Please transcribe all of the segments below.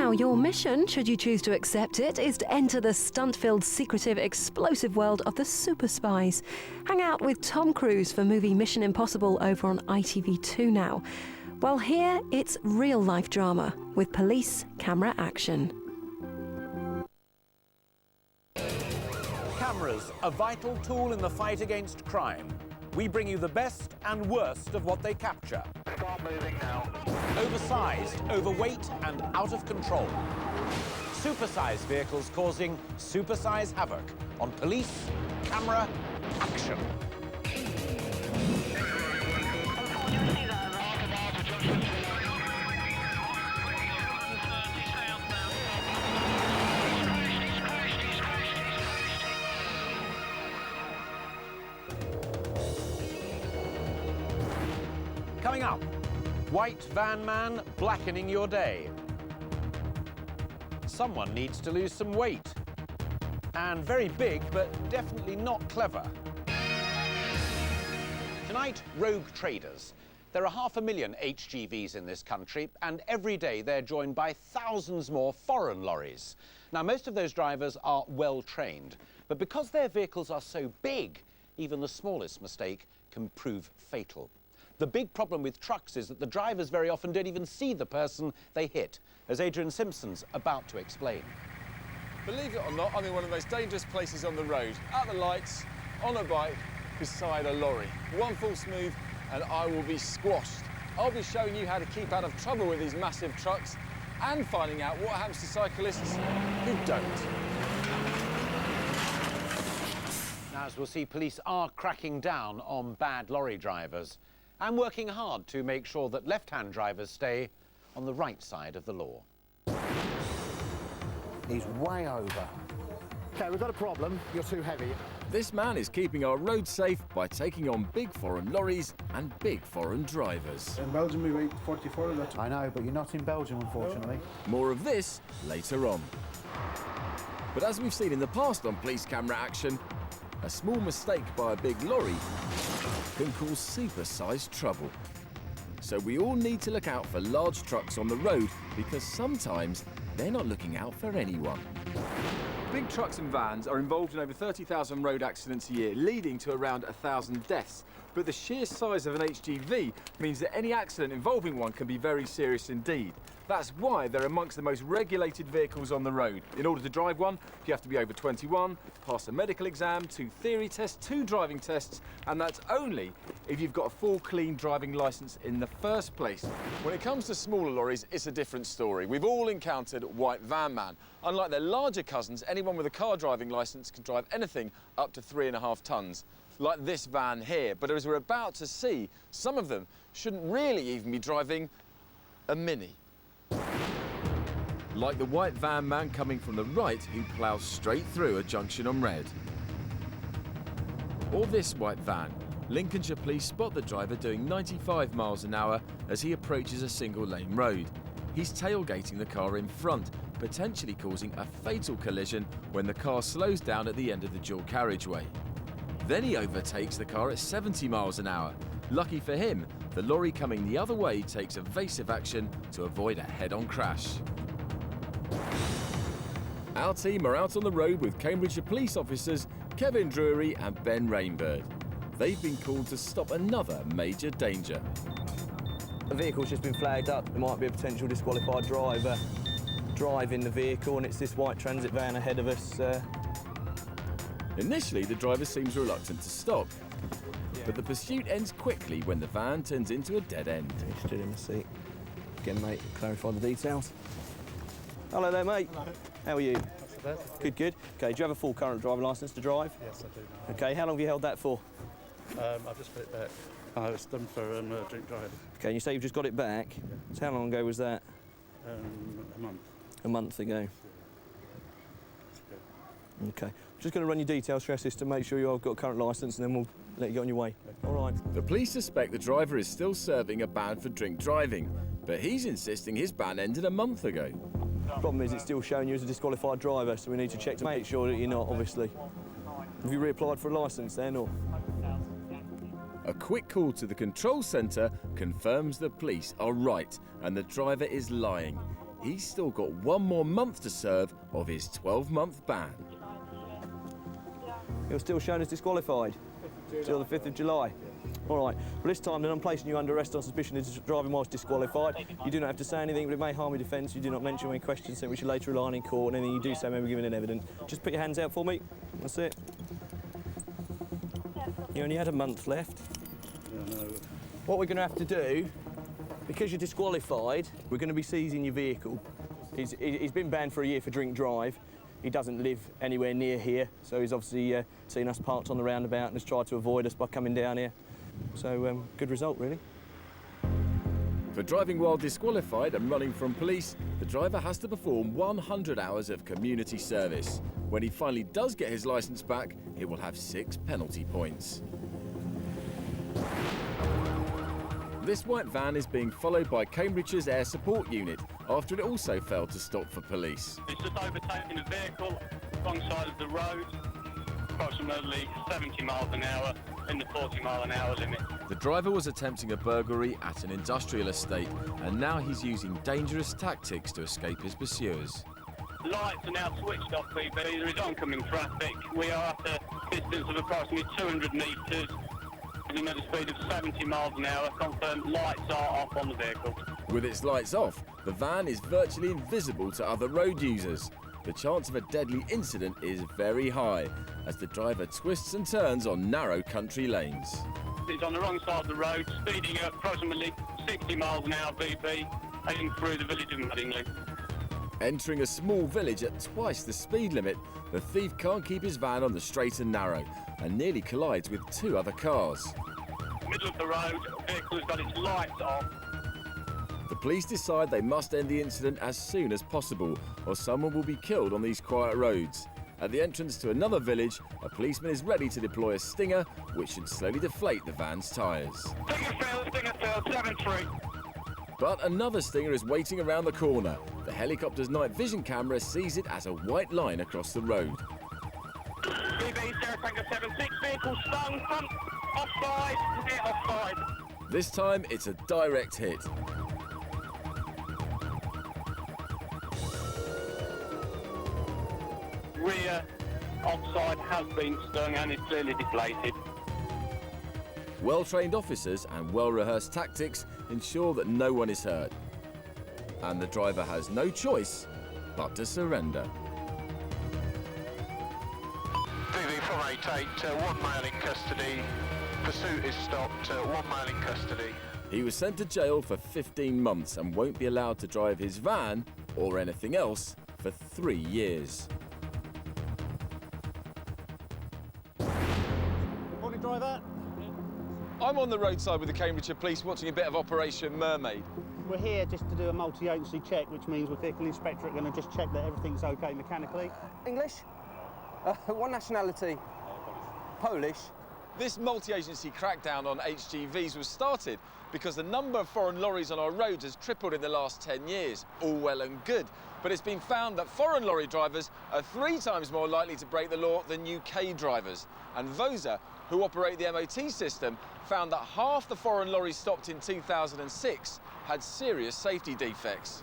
Now, your mission, should you choose to accept it, is to enter the stunt-filled, secretive, explosive world of the super spies. Hang out with Tom Cruise for movie Mission Impossible over on ITV2 now. Well, here it's real-life drama with police camera action. Cameras, a vital tool in the fight against crime. We bring you the best and worst of what they capture. Start moving now. Oversized, overweight and out of control. Supersized vehicles causing supersized havoc on police, camera, action. Coming up, white van man blackening your day. Someone needs to lose some weight. And very big, but definitely not clever. Tonight, rogue traders. There are 500,000 HGVs in this country, and every day they're joined by thousands more foreign lorries. Now, most of those drivers are well trained, but because their vehicles are so big, even the smallest mistake can prove fatal. The big problem with trucks is that the drivers very often don't even see the person they hit, as Adrian Simpson's about to explain. Believe it or not, I'm in one of the most dangerous places on the road. At the lights, on a bike, beside a lorry. One false move and I will be squashed. I'll be showing you how to keep out of trouble with these massive trucks and finding out what happens to cyclists who don't. Now, as we'll see, police are cracking down on bad lorry drivers and working hard to make sure that left-hand drivers stay on the right side of the law. He's way over. OK, we've got a problem. You're too heavy. This man is keeping our roads safe by taking on big foreign lorries and big foreign drivers. In Belgium we weigh 44. I know, but you're not in Belgium, unfortunately. More of this later on. But as we've seen in the past on police camera action, a small mistake by a big lorry can cause super-sized trouble. So we all need to look out for large trucks on the road because sometimes they're not looking out for anyone. Big trucks and vans are involved in over 30,000 road accidents a year, leading to around 1,000 deaths. But the sheer size of an HGV means that any accident involving one can be very serious indeed. That's why they're amongst the most regulated vehicles on the road. In order to drive one, you have to be over 21, pass a medical exam, 2 theory tests, 2 driving tests, and that's only if you've got a full clean driving licence in the first place. When it comes to smaller lorries, it's a different story. We've all encountered white van man. Unlike their larger cousins, anyone with a car driving licence can drive anything up to 3.5 tonnes. Like this van here, but as we're about to see, some of them shouldn't really even be driving a Mini. Like the white van man coming from the right who ploughs straight through a junction on red. Or this white van. Lincolnshire police spot the driver doing 95 miles an hour as he approaches a single-lane road. He's tailgating the car in front, potentially causing a fatal collision when the car slows down at the end of the dual carriageway. Then he overtakes the car at 70 miles an hour. Lucky for him, the lorry coming the other way takes evasive action to avoid a head-on crash. Our team are out on the road with Cambridgeshire police officers Kevin Drury and Ben Rainbird. They've been called to stop another major danger. The vehicle's just been flagged up. There might be a potential disqualified driver driving the vehicle, and it's this white transit van ahead of us. Initially, the driver seems reluctant to stop, but the pursuit ends quickly when the van turns into a dead end. He's stood in the seat. Again, mate, clarify the details. Hello there, mate. Hello. How are you? Not so bad. Good, good. OK, do you have a full current driving licence to drive? Yes, I do. OK, how long have you held that for? I've just put it back. I was done for drink driving. OK, you say you've just got it back. Yeah. So how long ago was that? A month. A month ago. OK. Just going to run your details through our system, make sure you've got a current licence, and then we'll let you get on your way. Okay. All right. The police suspect the driver is still serving a ban for drink driving, but he's insisting his ban ended a month ago. The problem is it's still showing you as a disqualified driver, so we need to check to make sure that you're not, obviously. Have you reapplied for a licence then, or...? A quick call to the control centre confirms the police are right and the driver is lying. he's still got one more month to serve of his 12-month ban. You're still shown as disqualified till the 5th of July. All right, well this time then I'm placing you under arrest on suspicion of driving whilst disqualified. You do not have to say anything, but it may harm your defence. You do not mention any questions which you later rely on in court, and anything you do say may be given in evidence. Just put your hands out for me. That's it. You only had a month left. Yeah, no. What we're going to have to do, because you're disqualified, we're going to be seizing your vehicle. He's been banned for a year for drink drive. He doesn't live anywhere near here, so he's obviously seen us parked on the roundabout and has tried to avoid us by coming down here. So, good result, really. For driving while disqualified and running from police, the driver has to perform 100 hours of community service. When he finally does get his licence back, he will have 6 penalty points. This white van is being followed by Cambridge's Air Support Unit after it also failed to stop for police. It's just overtaking a vehicle wrong side of the road, approximately 70 miles an hour in the 40 mile an hour limit. The driver was attempting a burglary at an industrial estate, and now he's using dangerous tactics to escape his pursuers. Lights are now switched off, BB. There is oncoming traffic. We are at a distance of approximately 200 metres, heading at a speed of 70 miles an hour. Confirmed lights are off on the vehicle. With its lights off, the van is virtually invisible to other road users. The chance of a deadly incident is very high, as the driver twists and turns on narrow country lanes. It's on the wrong side of the road, speeding at approximately 60 miles an hour, BB, heading through the village of Muddingley. Entering a small village at twice the speed limit, the thief can't keep his van on the straight and narrow and nearly collides with 2 other cars. Middle of the road, the vehicle has got its lights off. The police decide they must end the incident as soon as possible, or someone will be killed on these quiet roads. At the entrance to another village, a policeman is ready to deploy a stinger, which should slowly deflate the van's tyres. Stinger failed, 7-3. But another stinger is waiting around the corner. The helicopter's night vision camera sees it as a white line across the road. BB, Sierra Tango 76, vehicle stung, front, offside, near offside. This time, it's a direct hit. Rear offside has been stung and is clearly deflated. Well-trained officers and well-rehearsed tactics ensure that no one is hurt. And the driver has no choice but to surrender. BB 488, 1 male in custody. Pursuit is stopped, 1 male in custody. He was sent to jail for 15 months and won't be allowed to drive his van or anything else for 3 years. Morning, driver. I'm on the roadside with the Cambridgeshire Police watching a bit of Operation Mermaid. We're here just to do a multi-agency check, which means the vehicle inspector are going to just check that everything's OK mechanically. English? What nationality? Polish. This multi-agency crackdown on HGVs was started because the number of foreign lorries on our roads has tripled in the last 10 years. All well and good. But it's been found that foreign lorry drivers are 3 times more likely to break the law than UK drivers. And VOSA, who operate the MOT system, found that half the foreign lorries stopped in 2006 had serious safety defects.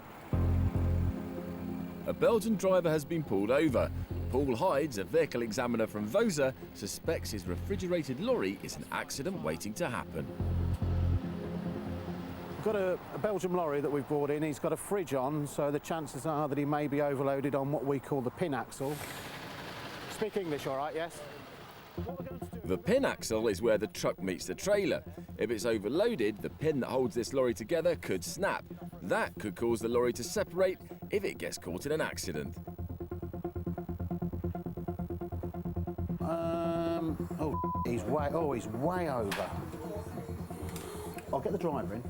A Belgian driver has been pulled over. Paul Hydes, a vehicle examiner from VOSA, suspects his refrigerated lorry is an accident waiting to happen. We've got a Belgian lorry that we've brought in. He's got a fridge on, so the chances are that he may be overloaded on what we call the pin axle. Speak English, all right, yes? The pin axle is where the truck meets the trailer. If it's overloaded, the pin that holds this lorry together could snap. That could cause the lorry to separate if it gets caught in an accident. He's way over. I'll get the driver in.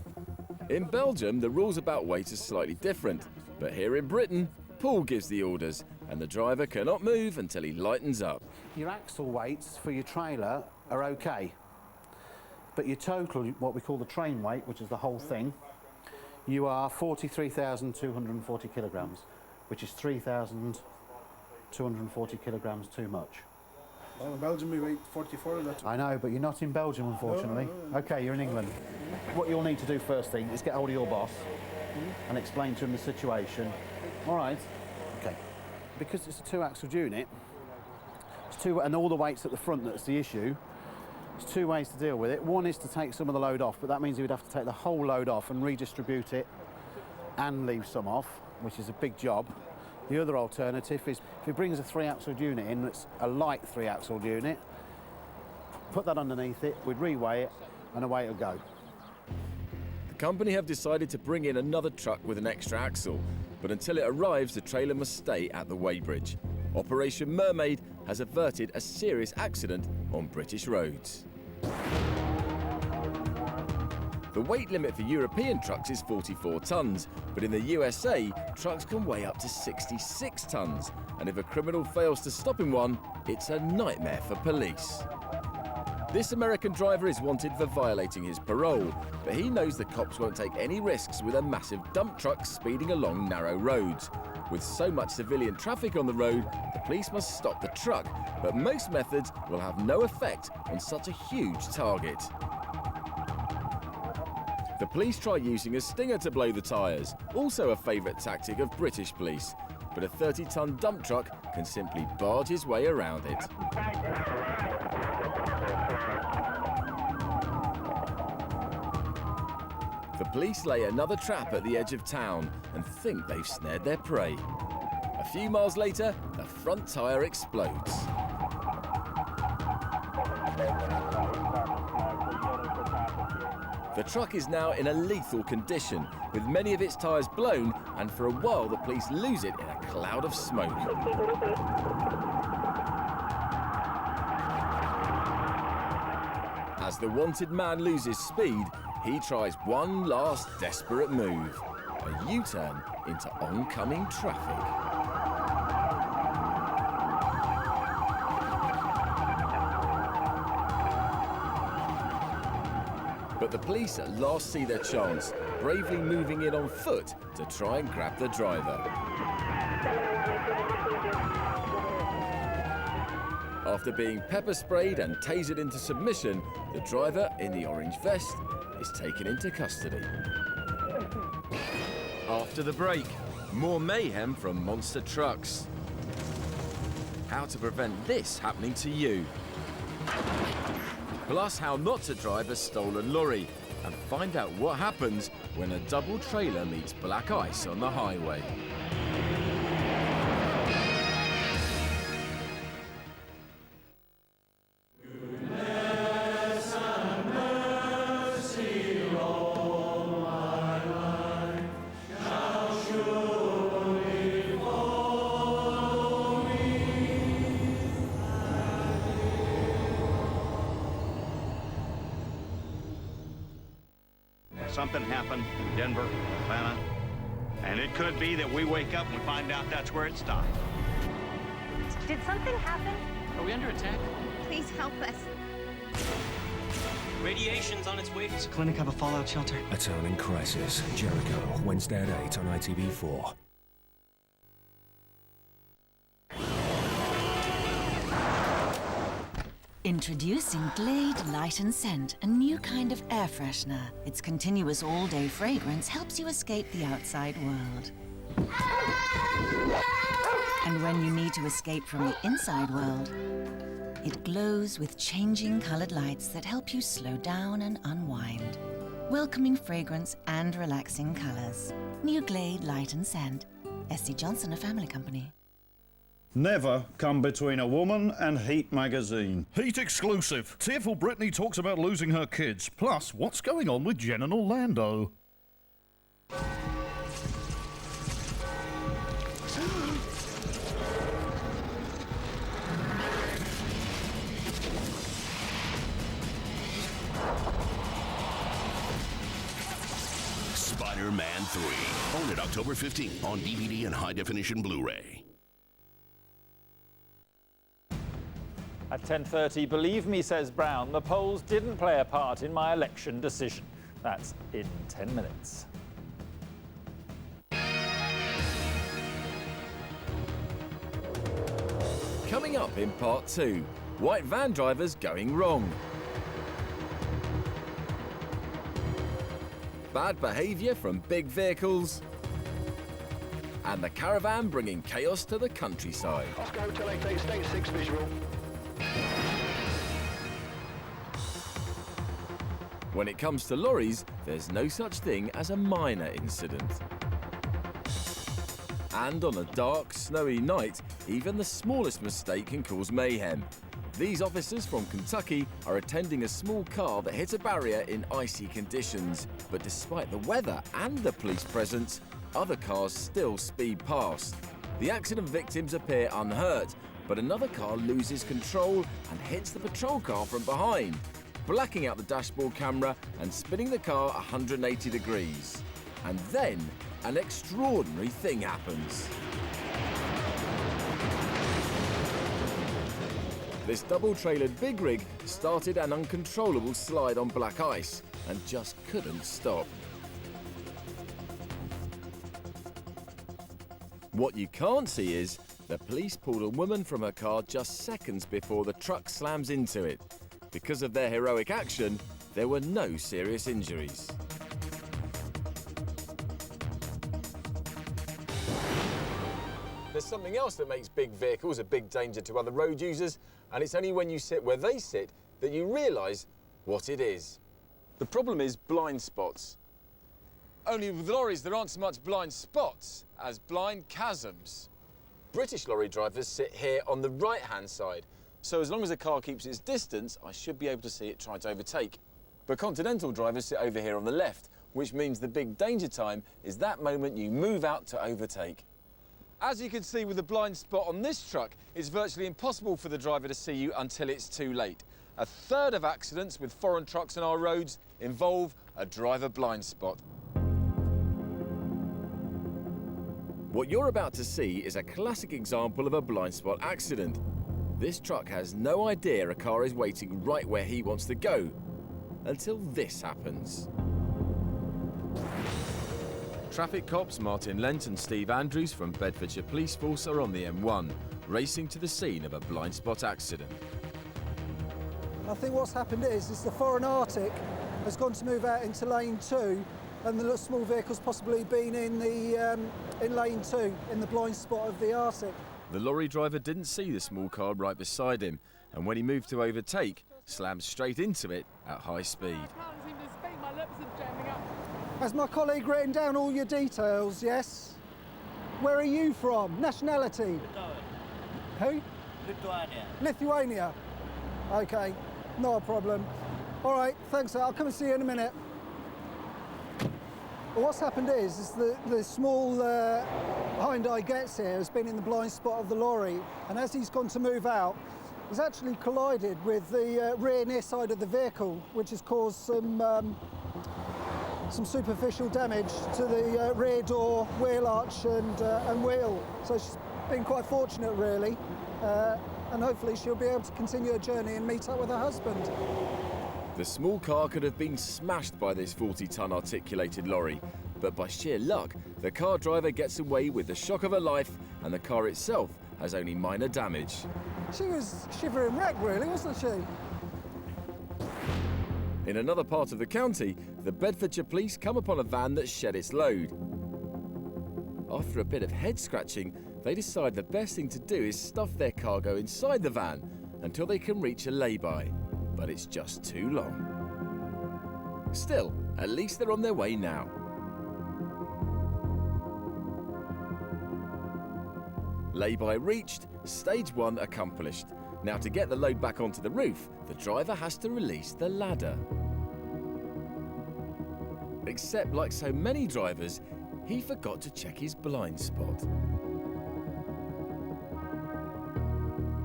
In Belgium, the rules about weight are slightly different. But here in Britain, Paul gives the orders, and the driver cannot move until he lightens up. Your axle weights for your trailer are OK. But your total, what we call the train weight, which is the whole thing, you are 43,240 kilograms, which is 3,240 kilograms too much. Well, in Belgium we weigh 44. I know, but you're not in Belgium, unfortunately. No. OK, you're in England. What you'll need to do first thing is get hold of your boss and explain to him the situation. All right. Okay. Because it's a two-axled unit, and all the weight's at the front that's the issue, there's two ways to deal with it. One is to take some of the load off, but that means he would have to take the whole load off and redistribute it and leave some off, which is a big job. The other alternative is if he brings a three-axled unit in that's a light three-axled unit, put that underneath it, we'd reweigh it, and away it'll go. The company have decided to bring in another truck with an extra axle, but until it arrives, the trailer must stay at the weighbridge. Operation Mermaid has averted a serious accident on British roads. The weight limit for European trucks is 44 tonnes, but in the USA, trucks can weigh up to 66 tonnes, and if a criminal fails to stop in one, it's a nightmare for police. This American driver is wanted for violating his parole, but he knows the cops won't take any risks with a massive dump truck speeding along narrow roads. With so much civilian traffic on the road, the police must stop the truck, but most methods will have no effect on such a huge target. The police try using a stinger to blow the tyres, also a favourite tactic of British police, but a 30-tonne dump truck can simply barge his way around it. The police lay another trap at the edge of town and think they've snared their prey. A few miles later, the front tyre explodes. The truck is now in a lethal condition, with many of its tyres blown, and for a while the police lose it in a cloud of smoke. As the wanted man loses speed, he tries one last desperate move, a U-turn into oncoming traffic. But the police at last see their chance, bravely moving in on foot to try and grab the driver. After being pepper sprayed and tasered into submission, the driver in the orange vest is taken into custody. After the break, more mayhem from monster trucks. How to prevent this happening to you. Plus how not to drive a stolen lorry, and find out what happens when a double trailer meets black ice on the highway. Something happened in Denver, Atlanta, and it could be that we wake up and we find out that's where it stopped. Did something happen? Are we under attack? Please help us. Radiation's on its way. Does the clinic have a fallout shelter? A Town in Crisis, Jericho, Wednesday at 8 on ITV4. Introducing Glade Light and Scent, a new kind of air freshener. Its continuous all-day fragrance helps you escape the outside world. And when you need to escape from the inside world, it glows with changing colored lights that help you slow down and unwind. Welcoming fragrance and relaxing colors. New Glade Light and Scent. S.C. Johnson, a family company. Never come between a woman and Heat magazine. Heat exclusive. Tearful Britney talks about losing her kids. Plus, what's going on with Jen and Orlando? Spider-Man 3. Own it October 15th on DVD and high-definition Blu-ray. At 10:30, believe me, says Brown, the polls didn't play a part in my election decision. That's in 10 minutes. Coming up in part 2, white van drivers going wrong. bad behaviour from big vehicles, and the caravan bringing chaos to the countryside. Oscar Hotel 88, state 6 visual. When it comes to lorries, there's no such thing as a minor incident. And on a dark, snowy night, even the smallest mistake can cause mayhem. These officers from Kentucky are attending a small car that hit a barrier in icy conditions. But despite the weather and the police presence, other cars still speed past. The accident victims appear unhurt, but another car loses control and hits the patrol car from behind, blacking out the dashboard camera and spinning the car 180 degrees. And then an extraordinary thing happens. This double-trailered big rig started an uncontrollable slide on black ice and just couldn't stop. What you can't see is the police pulled a woman from her car just seconds before the truck slams into it. Because of their heroic action, there were no serious injuries. There's something else that makes big vehicles a big danger to other road users, and it's only when you sit where they sit that you realise what it is. The problem is blind spots. Only with lorries there aren't so much blind spots as blind chasms. British lorry drivers sit here on the right-hand side, so as long as a car keeps its distance, I should be able to see it try to overtake. But continental drivers sit over here on the left, which means the big danger time is that moment you move out to overtake. As you can see with the blind spot on this truck, it's virtually impossible for the driver to see you until it's too late. A third of accidents with foreign trucks on our roads involve a driver blind spot. What you're about to see is a classic example of a blind spot accident. This truck has no idea a car is waiting right where he wants to go, until this happens. Traffic cops Martin Lent and Steve Andrews from Bedfordshire Police Force are on the M1, racing to the scene of a blind spot accident. I think what's happened is the foreign Arctic has gone to move out into lane 2, and the small vehicle's possibly been in lane 2, in the blind spot of the Arctic. The lorry driver didn't see the small car right beside him, and when he moved to overtake, slammed straight into it at high speed. Has my colleague written down all your details, yes? Where are you from? Nationality? Who? Lithuania. Lithuania. OK, not a problem. All right, thanks, I'll come and see you in a minute. Well, what's happened is the small Hyundai Getz here has been in the blind spot of the lorry, and as he's gone to move out, he's actually collided with the rear near side of the vehicle, which has caused some superficial damage to the rear door, wheel arch and wheel. So she's been quite fortunate, really, and hopefully she'll be able to continue her journey and meet up with her husband. The small car could have been smashed by this 40-ton articulated lorry, but by sheer luck, the car driver gets away with the shock of her life, and the car itself has only minor damage. She was shivering wreck, really, wasn't she? In another part of the county, the Bedfordshire police come upon a van that shed its load. After a bit of head scratching, they decide the best thing to do is stuff their cargo inside the van until they can reach a lay-by. But it's just too long. Still, at least they're on their way now. Lay-by reached, stage 1 accomplished. Now to get the load back onto the roof, the driver has to release the ladder. Except like so many drivers, he forgot to check his blind spot.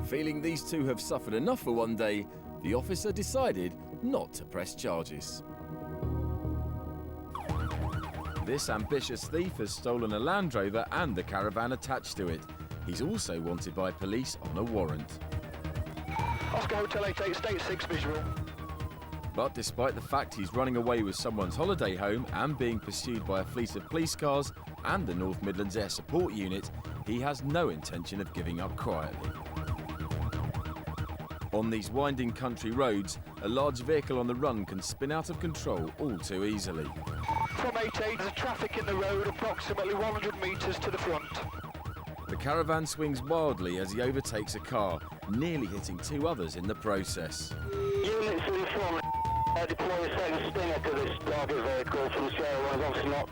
Feeling these two have suffered enough for one day, the officer decided not to press charges. This ambitious thief has stolen a Land Rover and the caravan attached to it. He's also wanted by police on a warrant. Oscar Hotel 88, state 6 visual. But despite the fact he's running away with someone's holiday home and being pursued by a fleet of police cars and the North Midlands Air Support Unit, he has no intention of giving up quietly. On these winding country roads, a large vehicle on the run can spin out of control all too easily. From 88, there's traffic in the road approximately 100 metres to the front. The caravan swings wildly as he overtakes a car, nearly hitting 2 others in the process. Units in front deploy a second stinger to this target vehicle from the Sierra One. Obviously not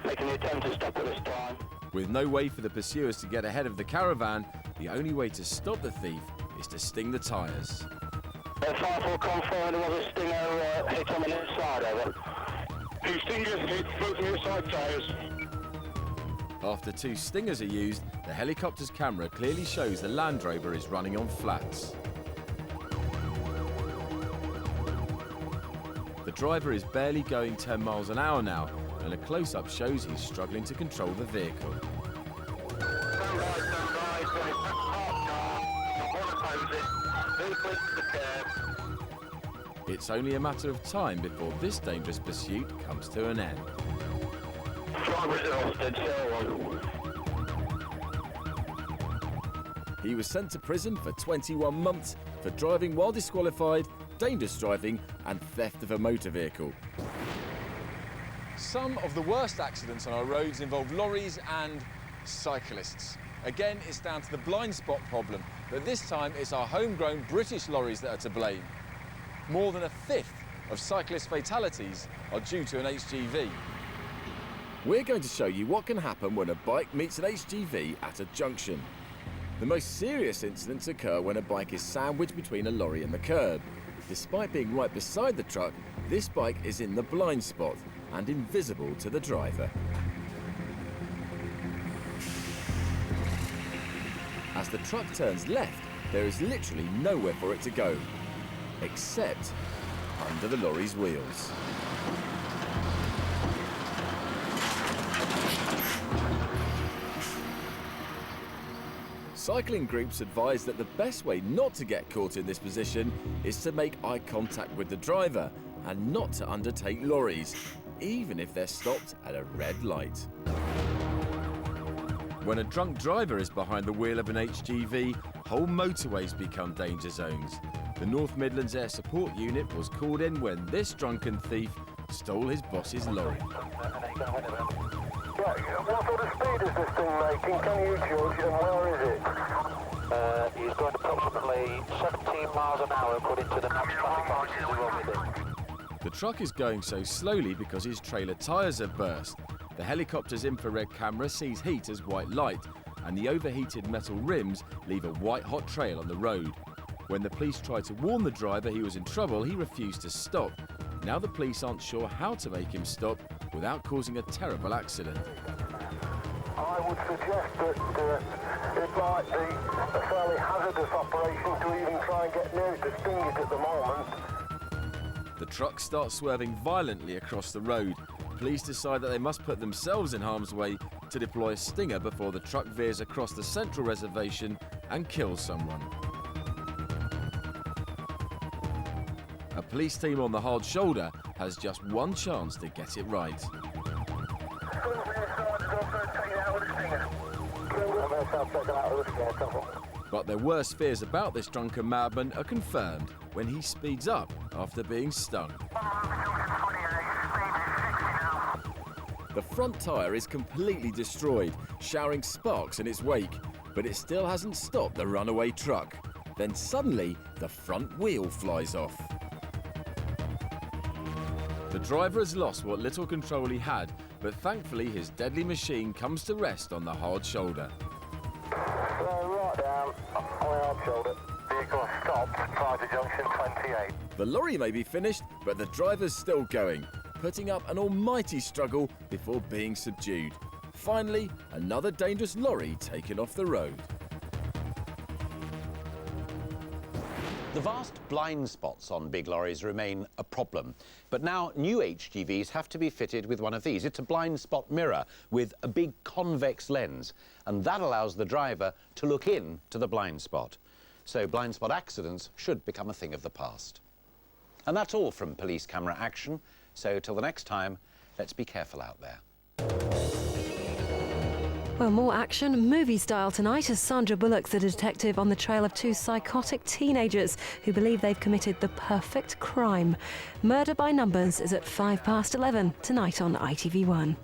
making the attempt to stop at this time. With no way for the pursuers to get ahead of the caravan, the only way to stop the thief is to sting the tyres. 5-4 confirmed, there was a stinger hit on the near side, over. 2 stingers hit both near side tyres. After 2 stingers are used, the helicopter's camera clearly shows the Land Rover is running on flats. The driver is barely going 10 miles an hour now, and a close-up shows he's struggling to control the vehicle. It's only a matter of time before this dangerous pursuit comes to an end. He was sent to prison for 21 months for driving while disqualified, dangerous driving and theft of a motor vehicle. Some of the worst accidents on our roads involve lorries and cyclists. Again, it's down to the blind spot problem, but this time it's our homegrown British lorries that are to blame. More than 1/5 of cyclist fatalities are due to an HGV. We're going to show you what can happen when a bike meets an HGV at a junction. The most serious incidents occur when a bike is sandwiched between a lorry and the curb. Despite being right beside the truck, this bike is in the blind spot and invisible to the driver. As the truck turns left, there is literally nowhere for it to go, except under the lorry's wheels. Cycling groups advise that the best way not to get caught in this position is to make eye contact with the driver and not to undertake lorries, even if they're stopped at a red light. When a drunk driver is behind the wheel of an HGV, whole motorways become danger zones. The North Midlands Air Support Unit was called in when this drunken thief stole his boss's lorry. What sort of speed is this thing making? Can you judge, and where is it? He's going approximately 17 miles an hour according to the maps traffic lights we're on with it. The truck is going so slowly because his trailer tyres have burst. The helicopter's infrared camera sees heat as white light, and the overheated metal rims leave a white-hot trail on the road. When the police tried to warn the driver he was in trouble, he refused to stop. Now the police aren't sure how to make him stop without causing a terrible accident. I would suggest that it might be a fairly hazardous operation to even try and get near it to sting it at the moment. The truck starts swerving violently across the road. Police decide that they must put themselves in harm's way to deploy a stinger before the truck veers across the central reservation and kills someone. A police team on the hard shoulder has just one chance to get it right. But their worst fears about this drunken madman are confirmed when he speeds up after being stung. The front tyre is completely destroyed, showering sparks in its wake, but it still hasn't stopped the runaway truck. Then suddenly, the front wheel flies off. The driver has lost what little control he had, but thankfully his deadly machine comes to rest on the hard shoulder. Right down on the hard shoulder. Vehicle stopped prior to junction 28. The lorry may be finished, but the driver's still going, putting up an almighty struggle before being subdued. Finally, another dangerous lorry taken off the road. The vast blind spots on big lorries remain a problem, but now new HGVs have to be fitted with one of these. It's a blind spot mirror with a big convex lens, and that allows the driver to look in to the blind spot. So blind spot accidents should become a thing of the past. And that's all from police camera action, so till the next time, let's be careful out there. Well, more action, movie style tonight, as Sandra Bullock's a detective on the trail of two psychotic teenagers who believe they've committed the perfect crime. Murder by Numbers is at 11:05 tonight on ITV1.